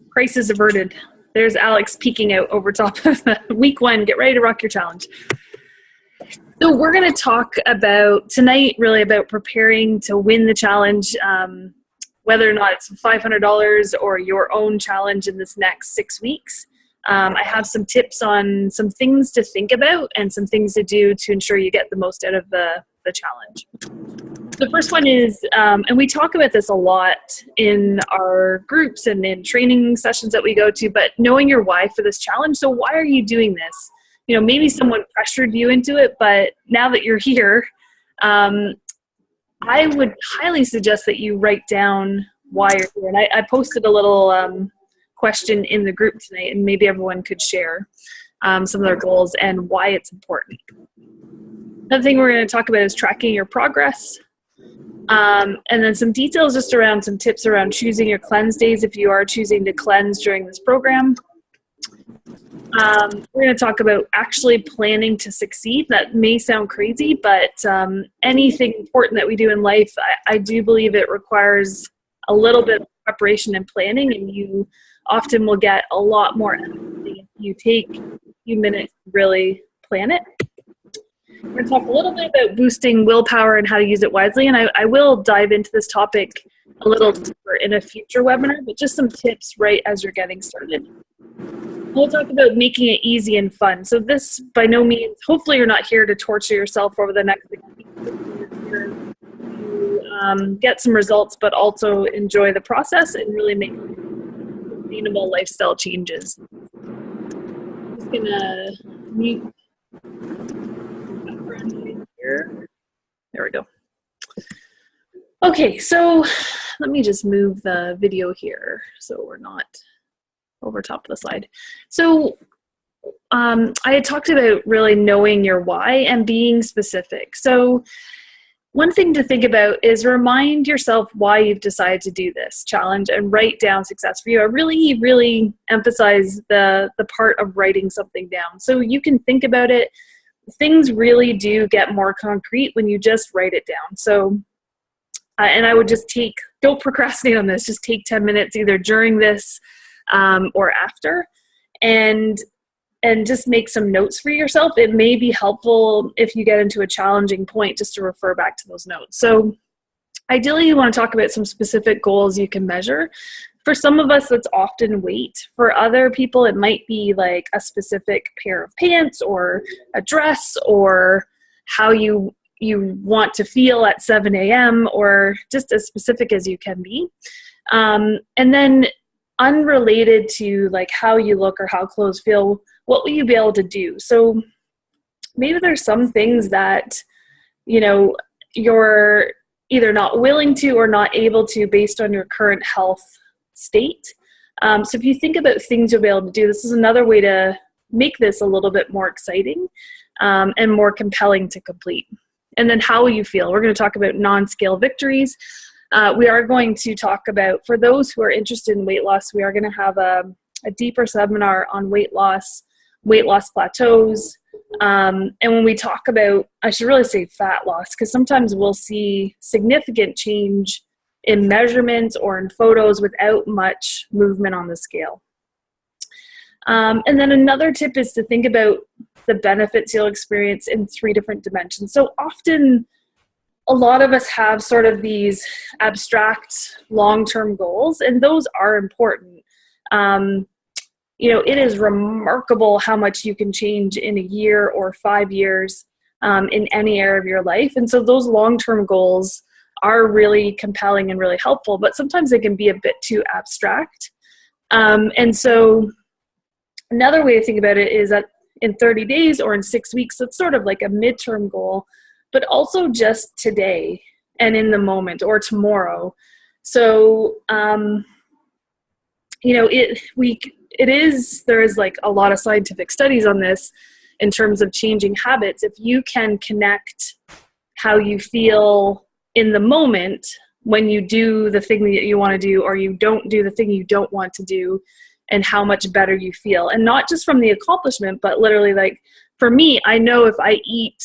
Crisis averted. There's Alex peeking out over top of week 1. Get ready to rock your challenge. So we're going to talk about tonight really about preparing to win the challenge, whether or not it's $500 or your own challenge in this next 6 weeks. I have some tips on some things to think about and some things to do to ensure you get the most out of the challenge. The first one is, and we talk about this a lot in our groups and in training sessions that we go to, but knowing your why for this challenge. So why are you doing this? You know, maybe someone pressured you into it, but now that you're here, I would highly suggest that you write down why you're here. And I posted a little question in the group tonight, and maybe everyone could share some of their goals and why it's important. Another thing we're going to talk about is tracking your progress. And then some details just around some tips around choosing your cleanse days if you are choosing to cleanse during this program. We're going to talk about actually planning to succeed. That may sound crazy, but anything important that we do in life, I do believe it requires a little bit of preparation and planning, and you often will get a lot more if you take a few minutes to really plan it. We're going to talk a little bit about boosting willpower and how to use it wisely, and I will dive into this topic a little deeper in a future webinar, but just some tips right as you're getting started. We'll talk about making it easy and fun. So this, by no means, hopefully you're not here to torture yourself over the next 6 weeks. You're here to get some results, but also enjoy the process and really make sustainable lifestyle changes. I'm just going to mute here. There we go. Okay, so let me just move the video here so we're not over top of the slide. So I had talked about really knowing your why and being specific. So one thing to think about is remind yourself why you've decided to do this challenge and write down success for you. I really, really emphasize the part of writing something down. So you can think about it. Things really do get more concrete when you just write it down. So, and I would just don't procrastinate on this, just take 10 minutes either during this or after, and just make some notes for yourself. It may be helpful if you get into a challenging point just to refer back to those notes. So ideally you want to talk about some specific goals you can measure. For some of us, that's often weight. For other people, it might be like a specific pair of pants or a dress or how you want to feel at 7 a.m. or just as specific as you can be. And then unrelated to like how you look or how clothes feel, what will you be able to do? So maybe there's some things that, you know, you're either not willing to or not able to based on your current health state. So if you think about things you'll be able to do, this is another way to make this a little bit more exciting and more compelling to complete. And then how will you feel? We're going to talk about non-scale victories. We are going to talk about, for those who are interested in weight loss, we are going to have a deeper seminar on weight loss plateaus. And when we talk about, I should really say fat loss, because sometimes we'll see significant change in measurements or in photos without much movement on the scale. And then another tip is to think about the benefits you'll experience in 3 different dimensions. So often, a lot of us have sort of these abstract long-term goals, and those are important. You know, it is remarkable how much you can change in a year or 5 years in any area of your life. And so those long-term goals are really compelling and really helpful, but sometimes they can be a bit too abstract. And so another way to think about it is that in 30 days or in 6 weeks, it's sort of like a midterm goal, but also just today and in the moment or tomorrow. So, you know, there is like a lot of scientific studies on this in terms of changing habits. If you can connect how you feel in the moment when you do the thing that you want to do or you don't do the thing you don't want to do, and how much better you feel. And not just from the accomplishment, but literally, like for me, I know if I eat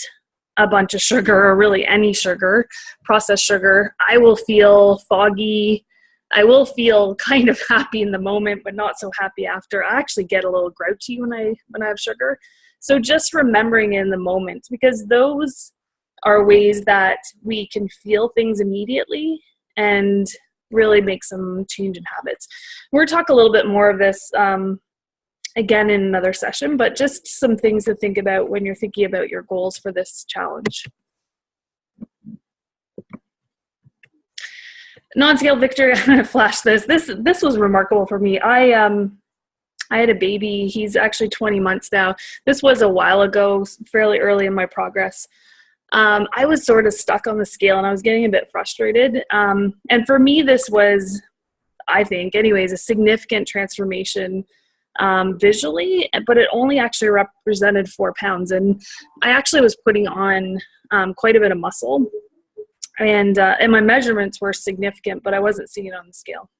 a bunch of sugar or really any sugar, processed sugar, I will feel foggy, I will feel kind of happy in the moment, but not so happy after. I actually get a little grouchy when I have sugar. So just remembering in the moment, because those are ways that we can feel things immediately and really make some change in habits. We'll talk a little bit more of this again in another session, but just some things to think about when you're thinking about your goals for this challenge. Non-scale victory, I'm going to flash this. This was remarkable for me. I had a baby. He's actually 20 months now. This was a while ago, fairly early in my progress. I was sort of stuck on the scale and I was getting a bit frustrated. And for me, this was, I think anyways, a significant transformation visually, but it only actually represented 4 pounds. And I actually was putting on quite a bit of muscle. And my measurements were significant, but I wasn't seeing it on the scale.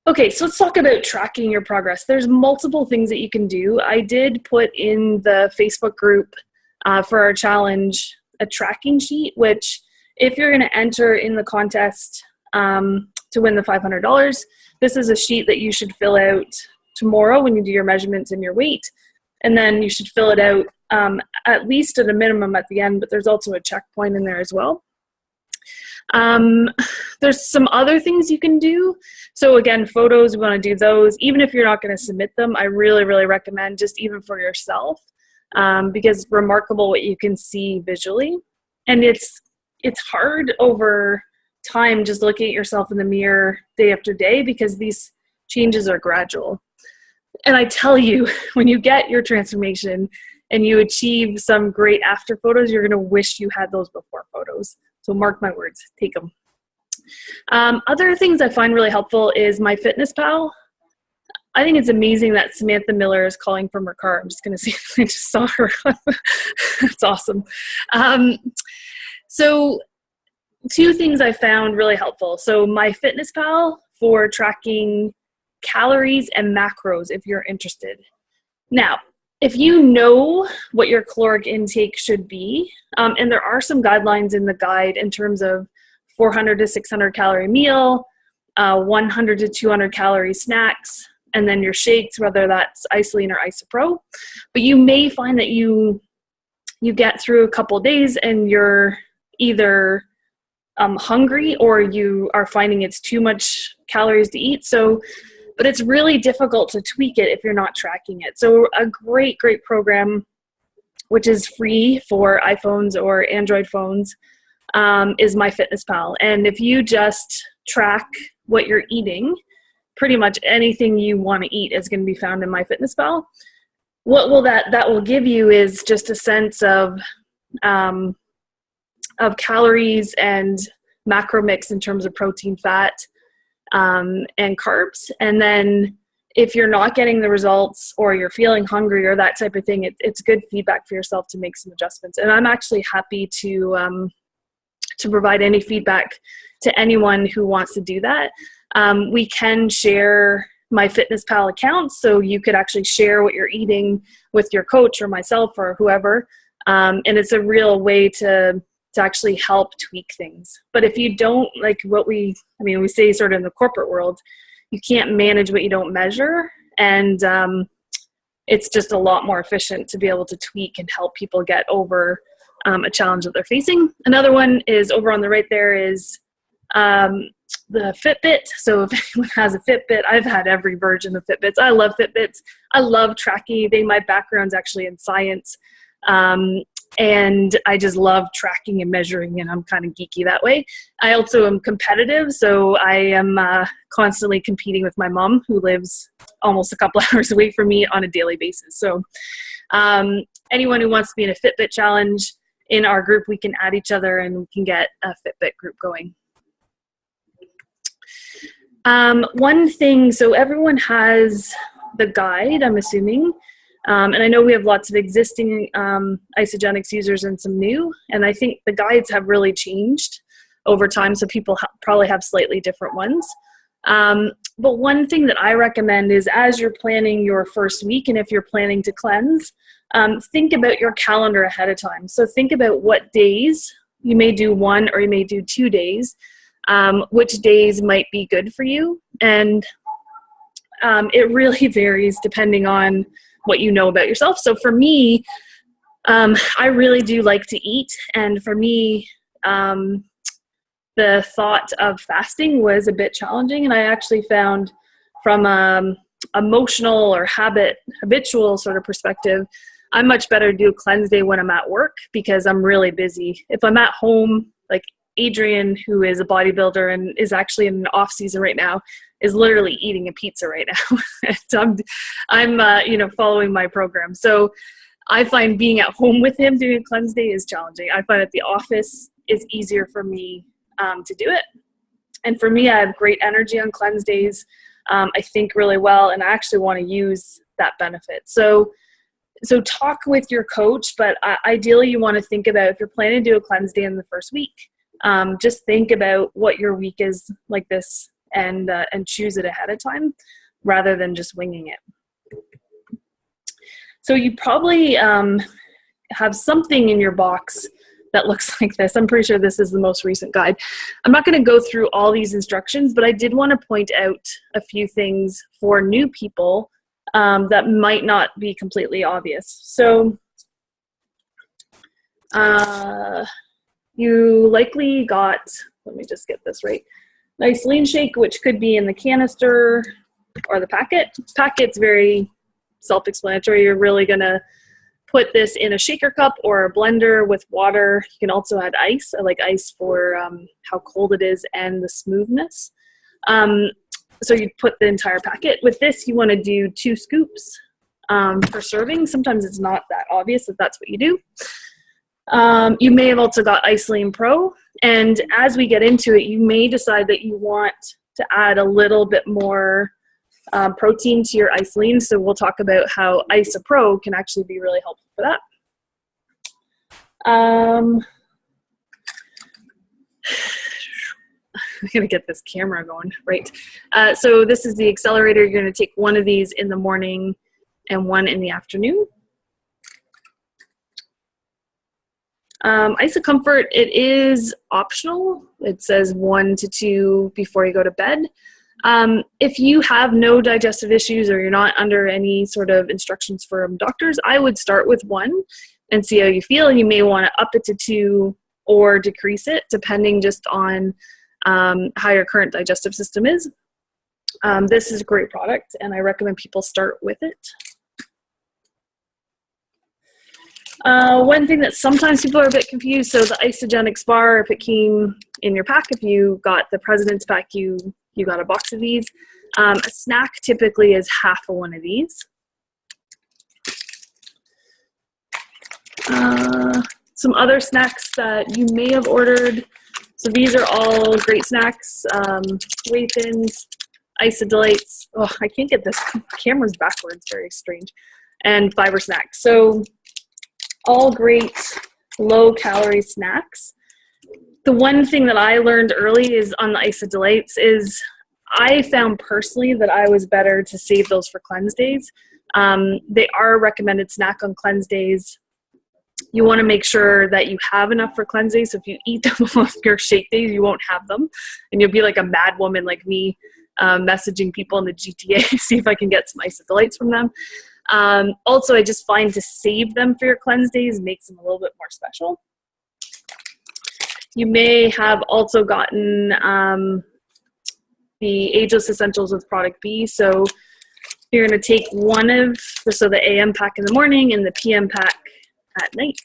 Okay, so let's talk about tracking your progress. There's multiple things that you can do. I did put in the Facebook group for our challenge a tracking sheet, which if you're going to enter in the contest to win the $500, this is a sheet that you should fill out tomorrow when you do your measurements and your weight. And then you should fill it out at least at a minimum at the end, but there's also a checkpoint in there as well. There's some other things you can do. So again, photos, we want to do those. Even if you're not going to submit them, I really, really recommend just even for yourself, because remarkable what you can see visually. And it's hard over time just looking at yourself in the mirror day after day, because these changes are gradual. And I tell you, when you get your transformation and you achieve some great after photos, you're going to wish you had those before photos. So mark my words, take them. Other things I find really helpful is MyFitnessPal. I think it's amazing that Samantha Miller is calling from her car. I'm just going to see if I just saw her. That's awesome. So 2 things I found really helpful. So MyFitnessPal for tracking calories and macros if you're interested. Now, if you know what your caloric intake should be, and there are some guidelines in the guide in terms of 400 to 600 calorie meal, 100 to 200 calorie snacks, and then your shakes, whether that's Isoline or Isopro. But you may find that you get through a couple of days and you're either hungry or you are finding it's too much calories to eat. But it's really difficult to tweak it if you're not tracking it. So a great program, which is free for iPhones or Android phones, is MyFitnessPal. And if you just track what you're eating, pretty much anything you want to eat is going to be found in MyFitnessPal. What will that will give you is just a sense of calories and macro mix in terms of protein, fat, and carbs. And then if you're not getting the results or you're feeling hungry or that type of thing, it's good feedback for yourself to make some adjustments. And I'm actually happy to provide any feedback to anyone who wants to do that. We can share MyFitnessPal accounts, so you could actually share what you're eating with your coach or myself or whoever. And it's a real way to actually help tweak things. But if you don't, like we say sort of in the corporate world, you can't manage what you don't measure. And it's just a lot more efficient to be able to tweak and help people get over a challenge that they're facing. Another one is over on the right there is the Fitbit. So if anyone has a Fitbit, I've had every version of Fitbits. I love Fitbits. I love tracking. My background's actually in science. And I just love tracking and measuring, and I'm kind of geeky that way. I also am competitive, so I am constantly competing with my mom, who lives almost a couple hours away from me on a daily basis. So anyone who wants to be in a Fitbit challenge in our group, we can add each other and we can get a Fitbit group going. One thing, so everyone has the guide, I'm assuming. And I know we have lots of existing Isagenix users and some new, and I think the guides have really changed over time, so people probably have slightly different ones. But one thing that I recommend is, as you're planning your first week, and if you're planning to cleanse, think about your calendar ahead of time. So think about what days, you may do 1 or you may do 2 days, which days might be good for you. And it really varies depending on what you know about yourself. So for me, I really do like to eat. And for me, the thought of fasting was a bit challenging. And I actually found from emotional or habitual sort of perspective, I'm much better to do a cleanse day when I'm at work because I'm really busy. If I'm at home, like Adrian, who is a bodybuilder and is actually in an off season right now, is literally eating a pizza right now. So I'm following my program. So I find being at home with him doing a cleanse day is challenging. I find at the office is easier for me to do it. And for me, I have great energy on cleanse days. I think really well, and I actually want to use that benefit. So talk with your coach, but ideally you want to think about if you're planning to do a cleanse day in the first week, just think about what your week is like this and choose it ahead of time rather than just winging it. So you probably have something in your box that looks like this. I'm pretty sure this is the most recent guide. I'm not going to go through all these instructions, but I did want to point out a few things for new people that might not be completely obvious. So you likely got, let me just get this right, nice lean shake, which could be in the canister or the packet. Packet's very self-explanatory. You're really going to put this in a shaker cup or a blender with water. You can also add ice. I like ice for how cold it is and the smoothness. So you put the entire packet. With this, you want to do 2 scoops per serving. Sometimes it's not that obvious that that's what you do. You may have also got Isolean Pro. And as we get into it, you may decide that you want to add a little bit more protein to your Isolean. So we'll talk about how IsoPro can actually be really helpful for that. I'm going to get this camera going. Right. So this is the accelerator. You're going to take one of these in the morning and one in the afternoon. IsoComfort, it is optional. It says 1 to 2 before you go to bed. If you have no digestive issues or you're not under any sort of instructions from doctors, I would start with 1 and see how you feel. You may want to up it to 2 or decrease it depending just on how your current digestive system is. This is a great product and I recommend people start with it. One thing that sometimes people are a bit confused, so the Isagenix bar, if it came in your pack, if you got the President's pack, you got a box of these. A snack typically is half of one of these. Some other snacks that you may have ordered. So these are all great snacks. Whey Thins, Isodelights. Oh, I can't get this camera's backwards, very strange. And fiber snacks. So all great low-calorie snacks. The one thing that I learned early is on the Isodelights is I found personally that I was better to save those for cleanse days. They are a recommended snack on cleanse days. You want to make sure that you have enough for cleanse days. So if you eat them on your shake days, you won't have them. And you'll be like a mad woman like me messaging people in the GTA to see if I can get some Isodelights from them. Also, I just find to save them for your cleanse days makes them a little bit more special. You may have also gotten the Ageless Essentials with Product B. So you're going to take one of, so the AM pack in the morning and the PM pack at night.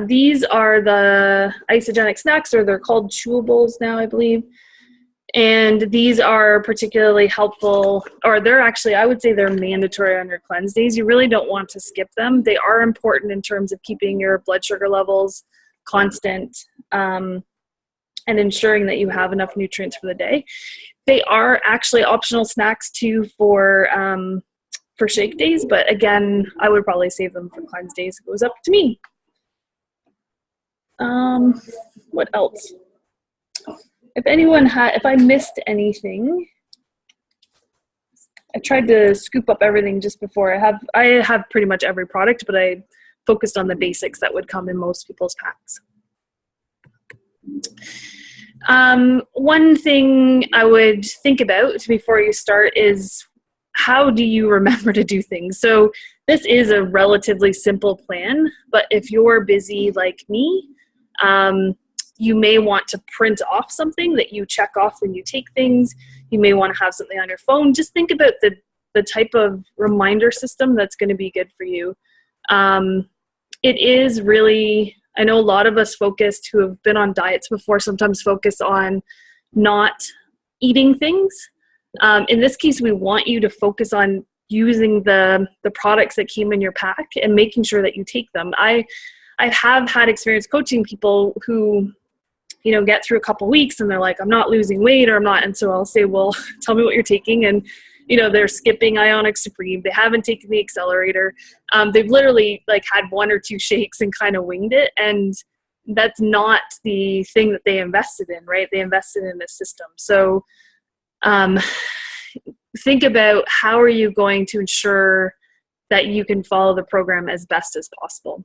These are the isogenic snacks, or they're called chewables now, I believe. And these are particularly helpful, or they're actually, I would say they're mandatory on your cleanse days. You really don't want to skip them. They are important in terms of keeping your blood sugar levels constant and ensuring that you have enough nutrients for the day. They are actually optional snacks too for shake days, but again, I would probably save them for cleanse days if it was up to me. What else? If I missed anything, I tried to scoop up everything just before. I have pretty much every product, but I focused on the basics that would come in most people's packs. One thing I would think about before you start is, how do you remember to do things? So this is a relatively simple plan, but if you're busy like me, you may want to print off something that you check off when you take things. You may want to have something on your phone. Just think about the type of reminder system that's going to be good for you. It is really, I know a lot of us focused who have been on diets before sometimes focus on not eating things. In this case, we want you to focus on using the products that came in your pack and making sure that you take them. I have had experience coaching people who, get through a couple weeks and they're like, I'm not losing weight, or I'm not. And so I'll say, well, tell me what you're taking. And, they're skipping Ionic Supreme. They haven't taken the accelerator. They've literally had 1 or 2 shakes and kind of winged it. And that's not the thing that they invested in, right? They invested in a system. So think about, how are you going to ensure that you can follow the program as best as possible.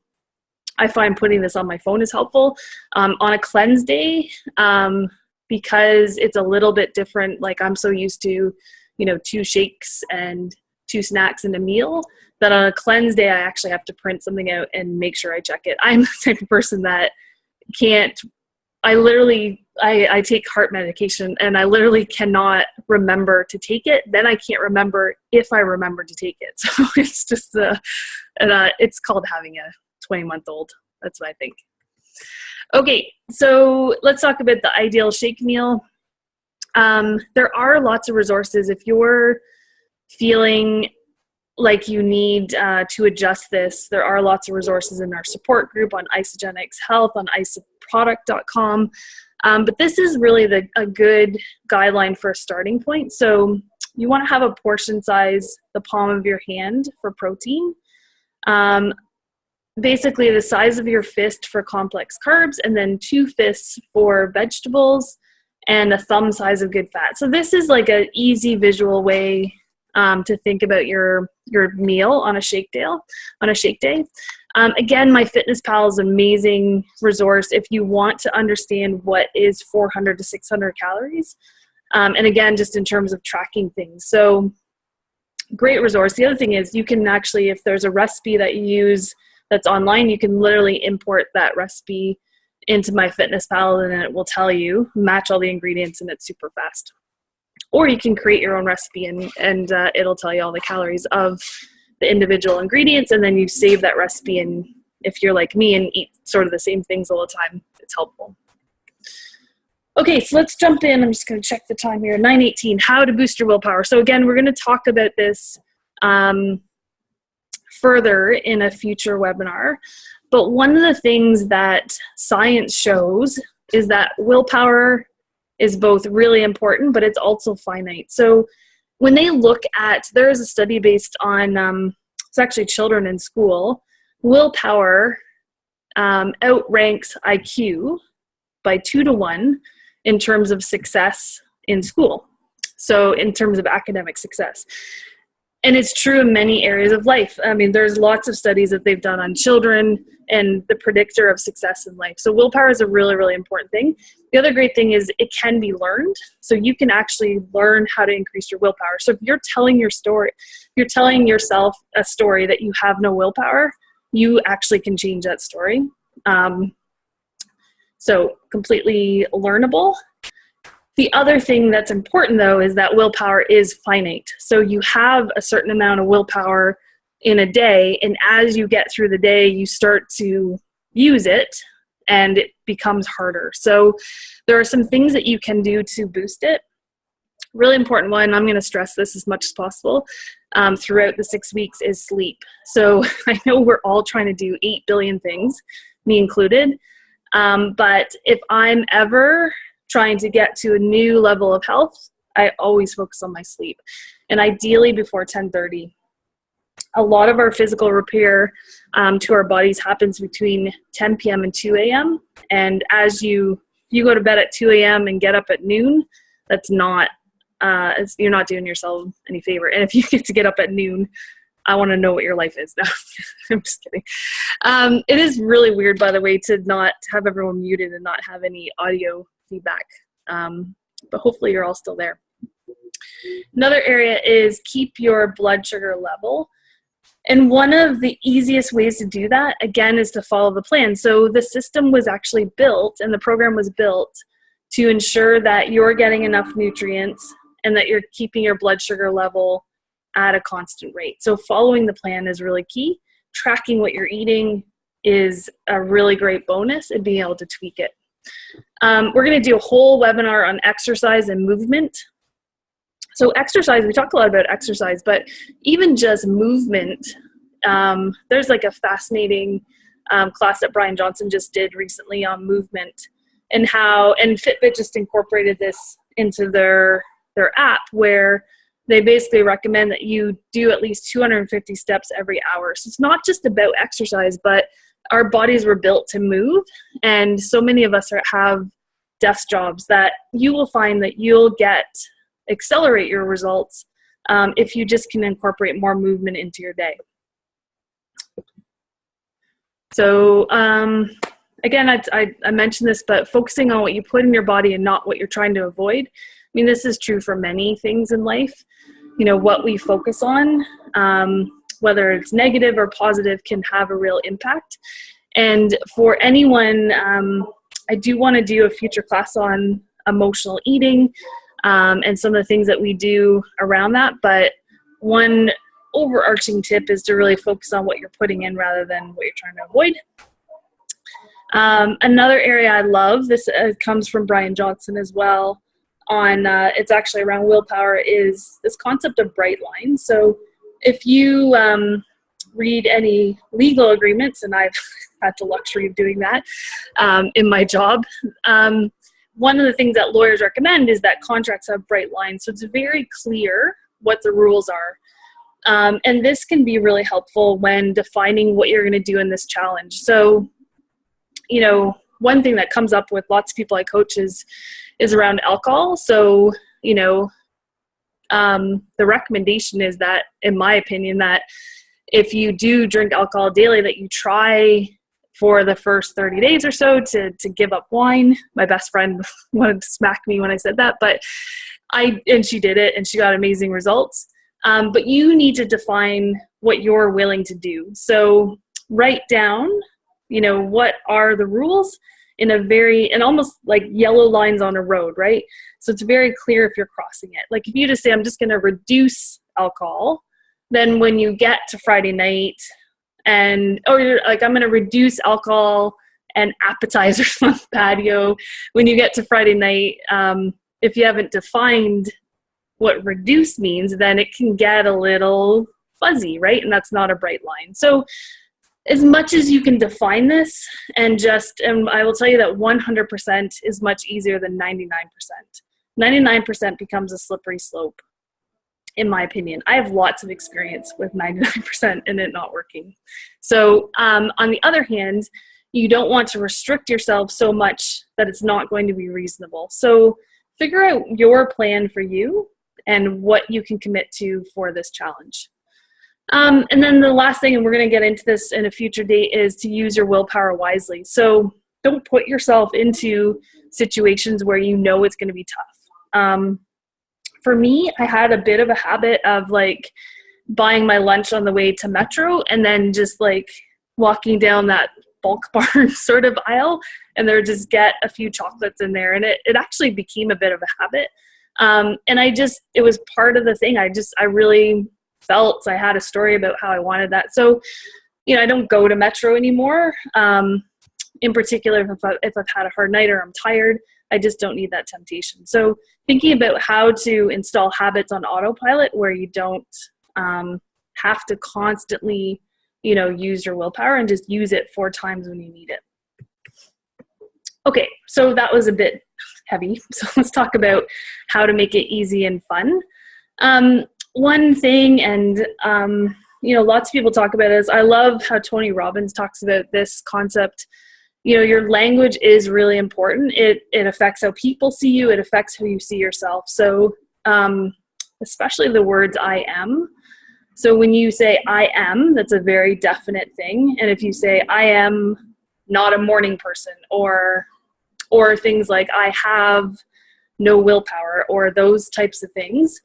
I find putting this on my phone is helpful. On a cleanse day, because it's a little bit different, I'm so used to, 2 shakes and 2 snacks and a meal, that on a cleanse day, I actually have to print something out and make sure I check it. I'm the type of person that I take heart medication and I literally cannot remember to take it. Then I can't remember if I remember to take it. So it's just it's called having a 20-month-old. That's what I think. Okay, so let's talk about the ideal shake meal. There are lots of resources. If you're feeling like you need to adjust this, there are lots of resources in our support group on Isagenix Health, on isoproduct.com. But this is really a good guideline for a starting point. So you want to have a portion size the palm of your hand for protein. Basically the size of your fist for complex carbs, and then 2 fists for vegetables, and a thumb size of good fat. So this is an easy visual way to think about your meal on a shake day. Again, MyFitnessPal is an amazing resource if you want to understand what is 400 to 600 calories. And again, just in terms of tracking things. So great resource. The other thing is, you can actually, if there's a recipe that you use that's online, you can literally import that recipe into MyFitnessPal, and it will tell you, match all the ingredients, and it's super fast. Or you can create your own recipe and it'll tell you all the calories of the individual ingredients, and then you save that recipe, and if you're like me and eat sort of the same things all the time, it's helpful. Okay, so let's jump in. I'm just going to check the time here. 9:18, how to boost your willpower. So again, we're going to talk about this further in a future webinar. But one of the things that science shows is that willpower is both really important, but it's also finite. So when they look at, there is a study based on, it's actually children in school, willpower outranks IQ by 2 to 1 in terms of success in school. So in terms of academic success. And it's true in many areas of life. I mean, there's lots of studies that they've done on children and the predictor of success in life. So willpower is a really, really important thing. The other great thing is it can be learned. So you can actually learn how to increase your willpower. So if you're telling your story, you're telling yourself a story that you have no willpower, you actually can change that story. So completely learnable. The other thing that's important, though, is that willpower is finite. So you have a certain amount of willpower in a day, and as you get through the day, you start to use it, and it becomes harder. So there are some things that you can do to boost it. Really important one, I'm going to stress this as much as possible throughout the 6 weeks, is sleep. So I know we're all trying to do 8 billion things, me included, but if I'm ever trying to get to a new level of health, I always focus on my sleep, and ideally before 10:30. A lot of our physical repair to our bodies happens between 10 p.m. and 2 a.m. And as you go to bed at 2 a.m. and get up at noon, that's not, you're not doing yourself any favor. And if you get to get up at noon, I want to know what your life is. No, I'm just kidding. It is really weird, by the way, to not have everyone muted and not have any audio feedback. But hopefully you're all still there. Another area is keep your blood sugar level. And one of the easiest ways to do that, again, is to follow the plan. So the system was actually built, and the program was built to ensure that you're getting enough nutrients and that you're keeping your blood sugar level at a constant rate. So following the plan is really key. Tracking what you're eating is a really great bonus, and being able to tweak it. We're going to do a whole webinar on exercise and movement. So exercise, we talk a lot about exercise, but even just movement, there's like a fascinating class that Brian Johnson just did recently on movement, and Fitbit just incorporated this into their app, where they basically recommend that you do at least 250 steps every hour. So it's not just about exercise, but our bodies were built to move. And so many of us have desk jobs that you will find that you'll accelerate your results if you just can incorporate more movement into your day. So again, I mentioned this, but focusing on what you put in your body and not what you're trying to avoid. I mean, this is true for many things in life. You know, what we focus on, whether it's negative or positive, can have a real impact. And for anyone, I do want to do a future class on emotional eating and some of the things that we do around that. But one overarching tip is to really focus on what you're putting in rather than what you're trying to avoid. Another area I love, this comes from Brian Johnson as well, it's actually around willpower, is this concept of bright lines. So if you read any legal agreements, and I've had the luxury of doing that in my job, one of the things that lawyers recommend is that contracts have bright lines. So it's very clear what the rules are. And this can be really helpful when defining what you're going to do in this challenge. So, you know, one thing that comes up with lots of people I coach is around alcohol. So, you know, the recommendation is that, in my opinion, that if you do drink alcohol daily, that you try for the first 30 days or so to give up wine. My best friend wanted to smack me when I said that, but she did it, and she got amazing results. But you need to define what you're willing to do. So write down, you know, what are the rules in and almost like yellow lines on a road, right? So it's very clear if you're crossing it. Like if you just say, I'm just going to reduce alcohol, then when you get to Friday night you're like, I'm going to reduce alcohol and appetizers on the patio. When you get to Friday night, if you haven't defined what reduce means, then it can get a little fuzzy, right? And that's not a bright line. So as much as you can define this, and I will tell you that 100% is much easier than 99%. 99% becomes a slippery slope, in my opinion. I have lots of experience with 99% and it not working. So on the other hand, you don't want to restrict yourself so much that it's not going to be reasonable. So figure out your plan for you and what you can commit to for this challenge. And then the last thing, and we're going to get into this in a future date, is to use your willpower wisely. So don't put yourself into situations where you know it's going to be tough. For me, I had a bit of a habit of like buying my lunch on the way to Metro and then just like walking down that bulk barn sort of aisle and there just get a few chocolates in there. And it actually became a bit of a habit. And it was part of the thing. I really felt I had a story about how I wanted that. So, you know, I don't go to Metro anymore. In particular, if I've had a hard night or I'm tired, I just don't need that temptation. So thinking about how to install habits on autopilot where you don't have to constantly, you know, use your willpower, and just use it 4 times when you need it. Okay, so that was a bit heavy. So let's talk about how to make it easy and fun. One thing, and you know, lots of people talk about it, is I love how Tony Robbins talks about this concept. You know, your language is really important. It affects how people see you. It affects how you see yourself. So especially the words I am. So when you say I am, that's a very definite thing. And if you say I am not a morning person, or things like I have no willpower, or those types of things,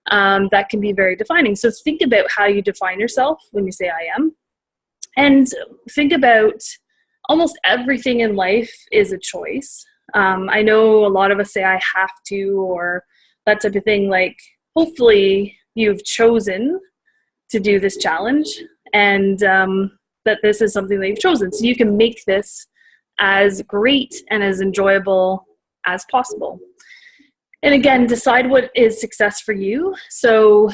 that can be very defining. So think about how you define yourself when you say I am. And think about almost everything in life is a choice. I know a lot of us say I have to, or that type of thing. Like, hopefully you've chosen to do this challenge, and that this is something that you've chosen. So you can make this as great and as enjoyable as possible. And again, decide what is success for you. So,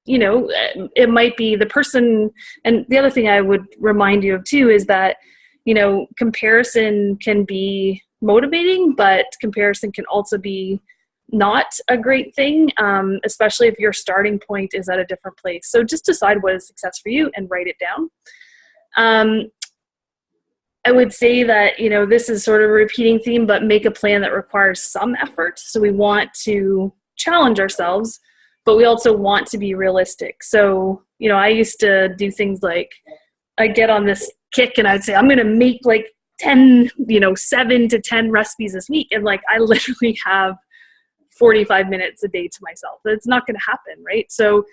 you know, it might be the person. And the other thing I would remind you of too is that, you know, comparison can be motivating, but comparison can also be not a great thing, especially if your starting point is at a different place. So just decide what is success for you and write it down. I would say that, you know, this is sort of a repeating theme, but make a plan that requires some effort. So we want to challenge ourselves, but we also want to be realistic. So, you know, I used to do things like, I'd get on this kick and I'd say, I'm going to make like 7 to 10 recipes this week. And like, I literally have 45 minutes a day to myself. That's not going to happen, right? So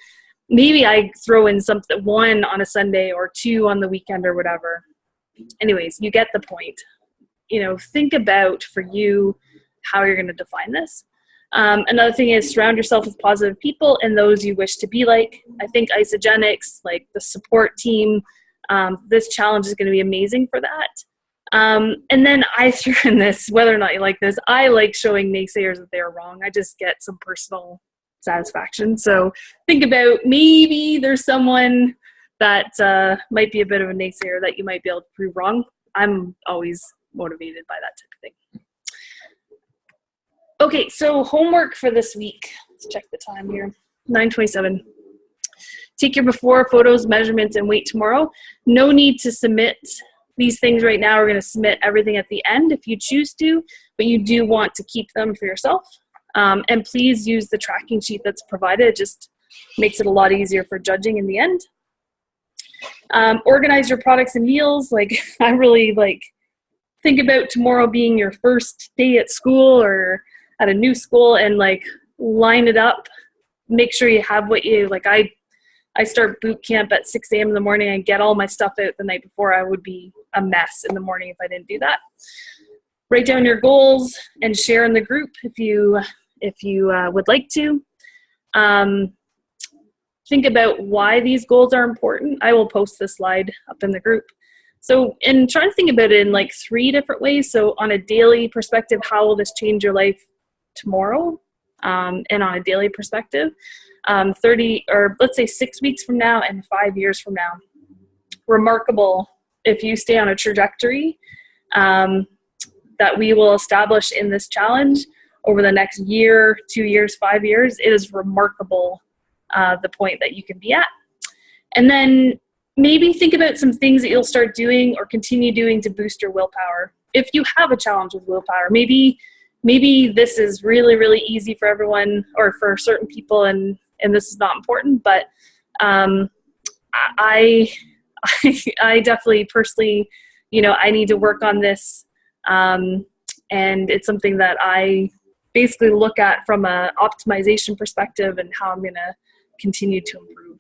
maybe I throw in something, 1 on a Sunday or 2 on the weekend or whatever. Anyways, you get the point. You know, think about for you how you're going to define this. Another thing is surround yourself with positive people and those you wish to be like. I think Isagenix, like the support team, this challenge is going to be amazing for that. And then I threw in this, whether or not you like this, I like showing naysayers that they're wrong. I just get some personal satisfaction. So think about, maybe there's someone that might be a bit of a naysayer that you might be able to prove wrong. I'm always motivated by that type of thing. Okay, so homework for this week. Let's check the time here. 9:27. Take your before photos, measurements, and wait tomorrow. No need to submit these things right now. We're going to submit everything at the end if you choose to, but you do want to keep them for yourself. And please use the tracking sheet that's provided. It just makes it a lot easier for judging in the end. Organize your products and meals. Like, I really think about tomorrow being your first day at school or at a new school, and like line it up. Make sure you have what you like. I start boot camp at 6 a.m. in the morning and get all my stuff out the night before. I would be a mess in the morning if I didn't do that. Write down your goals and share in the group if you would like to. Think about why these goals are important. I will post this slide up in the group. So, and try to think about it in like 3 different ways. So on a daily perspective, how will this change your life tomorrow? And on a daily perspective, 30, or let's say 6 weeks from now and 5 years from now. Remarkable if you stay on a trajectory that we will establish in this challenge over the next year, 2 years, 5 years. It is remarkable the point that you can be at. And then maybe think about some things that you'll start doing or continue doing to boost your willpower. If you have a challenge with willpower, maybe this is really, really easy for everyone or for certain people, and this is not important, but I definitely personally, I need to work on this, and it's something that I basically look at from a optimization perspective and how I'm going to continue to improve.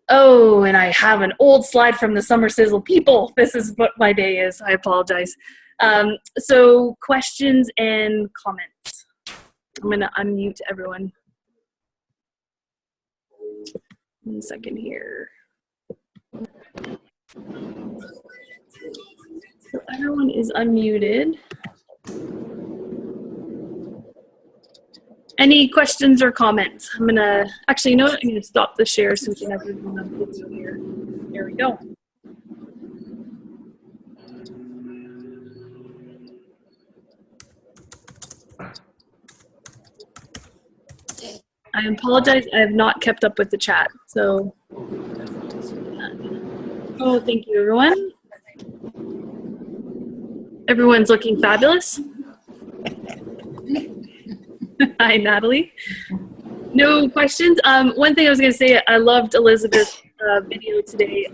Oh, and I have an old slide from the Summer Sizzle. People, this is what my day is. I apologize. So questions and comments. I'm going to unmute everyone. 1 second here. So everyone is unmuted. Any questions or comments? I'm going to, actually, I'm going to stop the share so we can have everyone on video here. There we go. I apologize, I have not kept up with the chat, so. Oh, thank you, everyone. Everyone's looking fabulous. Hi, Natalie. No questions. One thing I was going to say, I loved Elizabeth's video today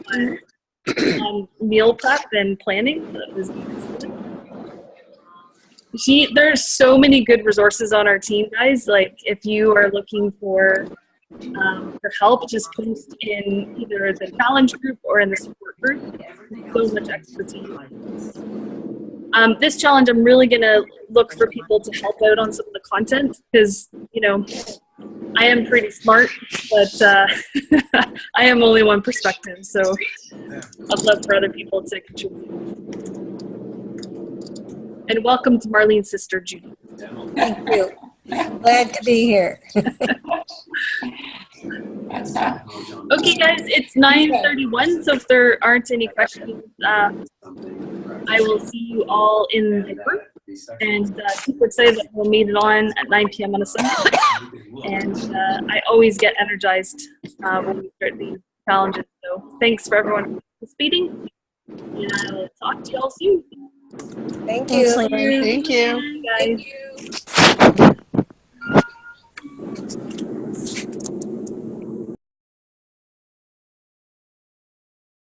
on meal prep and planning. That was there's so many good resources on our team, guys. Like if you are looking for help, just post in either the challenge group or in the support group. So much expertise. This challenge, I'm really going to look for people to help out on some of the content because, you know, I am pretty smart, but I am only one perspective. So I'd love for other people to contribute. And welcome to Marlene's sister, Judy. Thank you. Glad to be here. Okay, guys, it's 9:31, so if there aren't any questions, I will see you all in the group. And super excited that we'll meet it on at 9 p.m. on a Sunday. And I always get energized when we start these challenges. So thanks for everyone participating. And I'll talk to you all soon. Thank you. Thank you. Bye, guys. Thank you.